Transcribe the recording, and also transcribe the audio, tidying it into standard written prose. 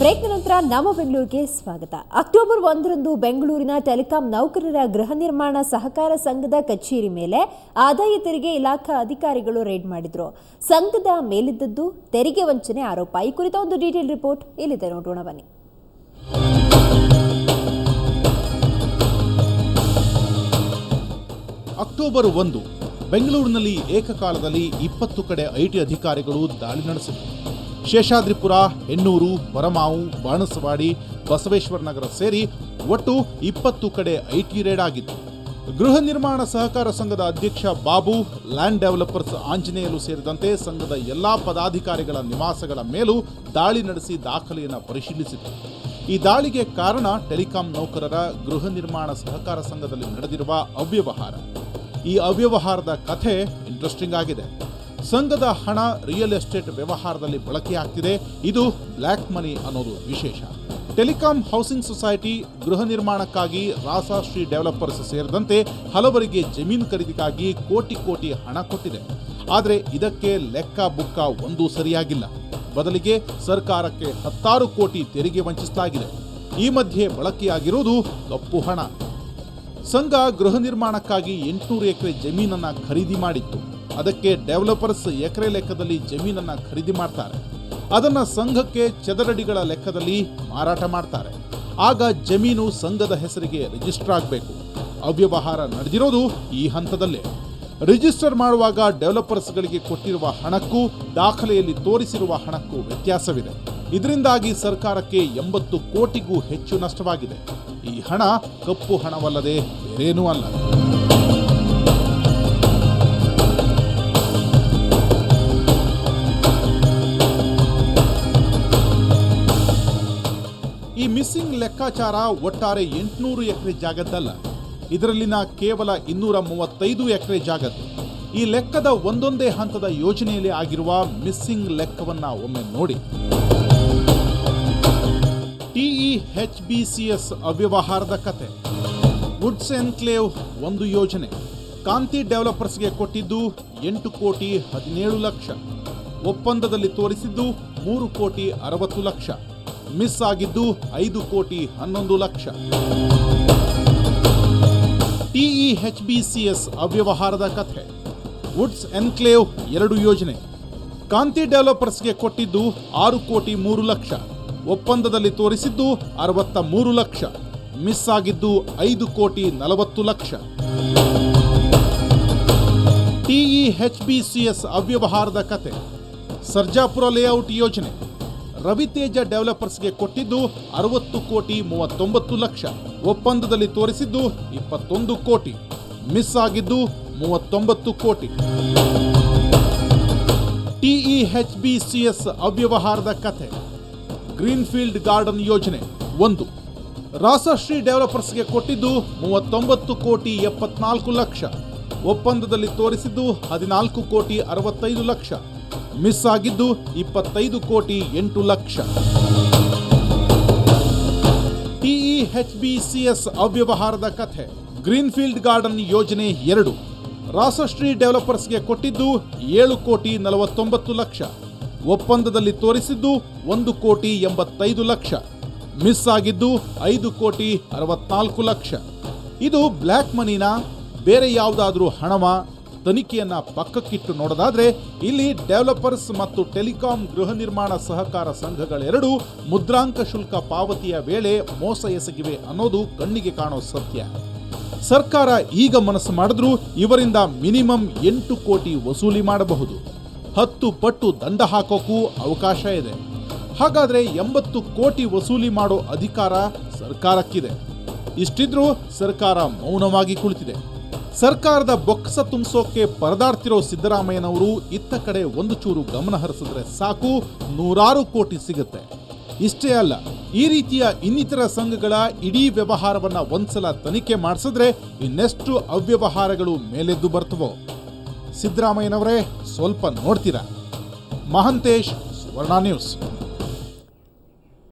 Break ನಂತರ ನಮ್ಮ ಬೆಂಗಳೂರಿಗೆ ಸ್ವಾಗತ. ಅಕ್ಟೋಬರ್ 1ರಂದು ಬೆಂಗಳೂರಿನ ಟೆಲಿಕಾಂ ನೌಕರರ ಗೃಹ ನಿರ್ಮಾಣ ಸಹಕಾರ ಸಂಘದ ಕಚೇರಿ ಮೇಲೆ ಆದಾಯ ತೆರಿಗೆ ಇಲಾಖಾ ಅಧಿಕಾರಿಗಳು ರೇಡ್ ಮಾಡಿದ್ರು. ಸಂಘದ ಮೇಲಿದ್ದದ್ದು ತೆರಿಗೆ ವಂಚನೆ ಆರೋಪ. ಈ ಕುರಿತ ಒಂದು ಡೀಟೇಲ್ ರಿಪೋರ್ಟ್ ಇಲ್ಲಿದೆ, ನೋಡೋಣ ಬನ್ನಿ. ಅಕ್ಟೋಬರ್ 1 ಬೆಂಗಳೂರಿನಲ್ಲಿ ಏಕಕಾಲದಲ್ಲಿ 20 ಕಡೆ ಐಟಿ ಅಧಿಕಾರಿಗಳು ದಾಳಿ ನಡೆಸಿದರು. ಶೇಷಾದ್ರಿಪುರ, ಹೆಣ್ಣೂರು, ಹೊರಮಾವು, ಬಾಣಸವಾಡಿ, ಬಸವೇಶ್ವರ ನಗರ ಸೇರಿ ಒಟ್ಟು 20 ಕಡೆ ಐಟಿ ರೇಡ್ ಆಗಿತ್ತು. ಗೃಹ ನಿರ್ಮಾಣ ಸಹಕಾರ ಸಂಘದ ಅಧ್ಯಕ್ಷ ಬಾಬು, ಲ್ಯಾಂಡ್ ಡೆವಲಪರ್ಸ್ ಆಂಜನೇಯಲು ಸೇರಿದಂತೆ ಸಂಘದ ಎಲ್ಲಾ ಪದಾಧಿಕಾರಿಗಳ ನಿವಾಸಗಳ ಮೇಲೂ ದಾಳಿ ನಡೆಸಿ ದಾಖಲೆಯನ್ನು ಪರಿಶೀಲಿಸಿತು. ಈ ದಾಳಿಗೆ ಕಾರಣ ಟೆಲಿಕಾಂ ನೌಕರರ ಗೃಹ ನಿರ್ಮಾಣ ಸಹಕಾರ ಸಂಘದಲ್ಲಿ ನಡೆದಿರುವ ಅವ್ಯವಹಾರ. ಈ ಅವ್ಯವಹಾರದ ಕಥೆ ಇಂಟ್ರೆಸ್ಟಿಂಗ್ ಆಗಿದೆ. ಸಂಘದ ಹಣ ರಿಯಲ್ ಎಸ್ಟೇಟ್ ವ್ಯವಹಾರದಲ್ಲಿ ಬಳಕೆಯಾಗ್ತಿದೆ. ಇದು ಬ್ಲ್ಯಾಕ್ ಮನಿ ಅನ್ನೋದು ವಿಶೇಷ. ಟೆಲಿಕಾಂ ಹೌಸಿಂಗ್ ಸೊಸೈಟಿ ಗೃಹ ನಿರ್ಮಾಣಕ್ಕಾಗಿ ರಾಸಾಶ್ರೀ ಡೆವಲಪರ್ಸ್ ಸೇರಿದಂತೆ ಹಲವರಿಗೆ ಜಮೀನು ಖರೀದಿಗಾಗಿ ಕೋಟಿ ಹಣ ಕೊಟ್ಟಿದೆ. ಆದರೆ ಇದಕ್ಕೆ ಲೆಕ್ಕ ಬುಕ್ಕ ಒಂದೂ ಸರಿಯಾಗಿಲ್ಲ. ಬದಲಿಗೆ ಸರ್ಕಾರಕ್ಕೆ 10 ಕೋಟಿ ತೆರಿಗೆ ವಂಚಿಸಲಾಗಿದೆ. ಈ ಮಧ್ಯೆ ಬಳಕೆಯಾಗಿರುವುದು ಕಪ್ಪು ಹಣ. ಸಂಘ ಗೃಹ ನಿರ್ಮಾಣಕ್ಕಾಗಿ 800 ಎಕರೆ ಜಮೀನನ್ನ ಖರೀದಿ ಮಾಡಿತ್ತು. ಅದಕ್ಕೆ ಡೆವಲಪರ್ಸ್ ಎಕರೆ ಲೆಕ್ಕದಲ್ಲಿ ಜಮೀನನ್ನ ಖರೀದಿ ಮಾಡ್ತಾರೆ. ಅದನ್ನ ಸಂಘಕ್ಕೆ ಚದರಡಿಗಳ ಲೆಕ್ಕದಲ್ಲಿ ಮಾರಾಟ ಮಾಡ್ತಾರೆ. ಆಗ ಜಮೀನು ಸಂಘದ ಹೆಸರಿಗೆ ರಿಜಿಸ್ಟರ್ ಆಗಬೇಕು. ಅವ್ಯವಹಾರ ನಡೆದಿರೋದು ಈ ಹಂತದಲ್ಲೇ. ರಿಜಿಸ್ಟರ್ ಮಾಡುವಾಗ ಡೆವಲಪರ್ಸ್ಗಳಿಗೆ ಕೊಟ್ಟಿರುವ ಹಣಕ್ಕೂ ದಾಖಲೆಯಲ್ಲಿ ತೋರಿಸಿರುವ ಹಣಕ್ಕೂ ವ್ಯತ್ಯಾಸವಿದೆ. ಇದರಿಂದಾಗಿ ಸರ್ಕಾರಕ್ಕೆ 80 ಕೋಟಿಗೂ ಹೆಚ್ಚು ನಷ್ಟವಾಗಿದೆ. ಈ ಹಣ ಕಪ್ಪು ಹಣವಲ್ಲದೆ ಬೇರೇನೂ ಅಲ್ಲ. ಈ ಮಿಸ್ಸಿಂಗ್ ಲೆಕ್ಕಾಚಾರ ಒಟ್ಟಾರೆ 800 ಎಕರೆ ಜಾಗದ್ದಲ್ಲ. ಇದರಲ್ಲಿನ ಕೇವಲ 235 ಎಕರೆ ಜಾಗದ್ದು. ಈ ಲೆಕ್ಕದ ಒಂದೊಂದೇ ಹಂತದ ಯೋಜನೆಯಲ್ಲಿ ಆಗಿರುವ ಮಿಸ್ಸಿಂಗ್ ಲೆಕ್ಕವನ್ನ ಒಮ್ಮೆ ನೋಡಿ. TEHBCS ಅವ್ಯವಹಾರದ ಕತೆ. ವುಡ್ಸ್ ಎನ್ಕ್ಲೇವ್ ಒಂದು ಯೋಜನೆ. ಕಾಂತಿ ಡೆವಲಪರ್ಸ್ಗೆ ಕೊಟ್ಟಿದ್ದು 8 ಕೋಟಿ 17 ಲಕ್ಷ. ಒಪ್ಪಂದದಲ್ಲಿ ತೋರಿಸಿದ್ದು 3 ಕೋಟಿ 60 ಲಕ್ಷ. ಮಿಸ್ ಆಗಿದ್ದು 5 ಕೋಟಿ 11 ಲಕ್ಷ. TEHBCS ಅವ್ಯವಹಾರದ ಕಥೆ. ವುಡ್ಸ್ ಎನ್ಕ್ಲೇವ್ 2 ಯೋಜನೆ. ಕಾಂತಿ ಡೆವಲಪರ್ಸ್ಗೆ ಕೊಟ್ಟಿದ್ದು 6 ಕೋಟಿ 3 ಲಕ್ಷ. ಒಪ್ಪಂದದಲ್ಲಿ ತೋರಿಸಿದ್ದು 63 ಲಕ್ಷ. ಮಿಸ್ ಆಗಿದ್ದು 5 ಕೋಟಿ 40 ಲಕ್ಷ. TEHBCS ಅವ್ಯವಹಾರದ ಕತೆ. ಸರ್ಜಾಪುರ ಲೇಔಟ್ ಯೋಜನೆ. ರವಿತೇಜ ಡೆವಲಪರ್ಸ್ಗೆ ಕೊಟ್ಟಿದ್ದು 60 ಕೋಟಿ 39 ಲಕ್ಷ. ಒಪ್ಪಂದದಲ್ಲಿ ತೋರಿಸಿದ್ದು 21 ಕೋಟಿ. ಮಿಸ್ ಆಗಿದ್ದು 39 ಕೋಟಿ. TEHBCS ಅವ್ಯವಹಾರದ ಕಥೆ. ಗ್ರೀನ್ಫೀಲ್ಡ್ ಗಾರ್ಡನ್ ಯೋಜನೆ 1. ರಾಸಶ್ರೀ ಡೆವಲಪರ್ಸ್ಗೆ ಕೊಟ್ಟಿದ್ದು 39 ಕೋಟಿ 74 ಲಕ್ಷ. ಒಪ್ಪಂದದಲ್ಲಿ ತೋರಿಸಿದ್ದು 14 ಕೋಟಿ 65 ಲಕ್ಷ. ಮಿಸ್ ಆಗಿದ್ದು 25 ಕೋಟಿ 8 ಲಕ್ಷ. TEHBCS ಅವ್ಯವಹಾರದ ಕಥೆ. ಗ್ರೀನ್ಫೀಲ್ಡ್ ಗಾರ್ಡನ್ ಯೋಜನೆ 2. ರಾಸಶ್ರೀ ಡೆವಲಪರ್ಸ್ಗೆ ಕೊಟ್ಟಿದ್ದು 7 ಕೋಟಿ 49 ಲಕ್ಷ. ಒಪ್ಪಂದದಲ್ಲಿ ತೋರಿಸಿದ್ದು 1 ಕೋಟಿ 85 ಲಕ್ಷ. ಮಿಸ್ ಆಗಿದ್ದು 5 ಕೋಟಿ 64 ಲಕ್ಷ. ಇದು ಬ್ಲ್ಯಾಕ್ ಮನಿನ, ಬೇರೆ ಯಾವುದಾದ್ರೂ ಹಣವ? ತನಿಖೆಯನ್ನ ಪಕ್ಕಕ್ಕಿಟ್ಟು ನೋಡೋದಾದ್ರೆ ಇಲ್ಲಿ ಡೆವಲಪರ್ಸ್ ಮತ್ತು ಟೆಲಿಕಾಂ ಗೃಹ ನಿರ್ಮಾಣ ಸಹಕಾರ ಸಂಘಗಳೆರಡೂ ಮುದ್ರಾಂಕ ಶುಲ್ಕ ಪಾವತಿಯ ವೇಳೆ ಮೋಸ ಎಸಗಿವೆ ಅನ್ನೋದು ಕಣ್ಣಿಗೆ ಕಾಣೋ ಸತ್ಯ. ಸರ್ಕಾರ ಈಗ ಮನಸ್ಸು ಮಾಡಿದ್ರೂ ಇವರಿಂದ ಮಿನಿಮಮ್ 8 ಕೋಟಿ ವಸೂಲಿ ಮಾಡಬಹುದು. 10 ಪಟ್ಟು ದಂಡ ಹಾಕೋಕ್ಕೂ ಅವಕಾಶ ಇದೆ. ಹಾಗಾದ್ರೆ 80 ಕೋಟಿ ವಸೂಲಿ ಮಾಡೋ ಅಧಿಕಾರ ಸರ್ಕಾರಕ್ಕಿದೆ. ಇಷ್ಟಿದ್ರೂ ಸರ್ಕಾರ ಮೌನವಾಗಿ ಕುಳಿತಿದೆ. ಸರ್ಕಾರದ ಬೊಕ್ಕಸ ತುಂಬಿಸೋಕೆ ಪರದಾಡ್ತಿರೋ ಸಿದ್ದರಾಮಯ್ಯನವರು ಇತ್ತ ಕಡೆ ಒಂದು ಚೂರು ಗಮನ ಹರಿಸಿದ್ರೆ ಸಾಕು, 100 ಕೋಟಿ ಸಿಗುತ್ತೆ. ಇಷ್ಟೇ ಅಲ್ಲ, ಈ ರೀತಿಯ ಇನ್ನಿತರ ಸಂಘಗಳ ಇಡೀ ವ್ಯವಹಾರವನ್ನ ಒಂದ್ಸಲ ತನಿಖೆ ಮಾಡಿಸಿದ್ರೆ ಇನ್ನೆಷ್ಟು ಅವ್ಯವಹಾರಗಳು ಮೇಲೆದ್ದು ಬರ್ತವೋ. ಸಿದ್ದರಾಮಯ್ಯನವರೇ, ಸ್ವಲ್ಪ ನೋಡ್ತೀರಾ? ಮಹಂತೇಶ್, ಸುವರ್ಣ ನ್ಯೂಸ್.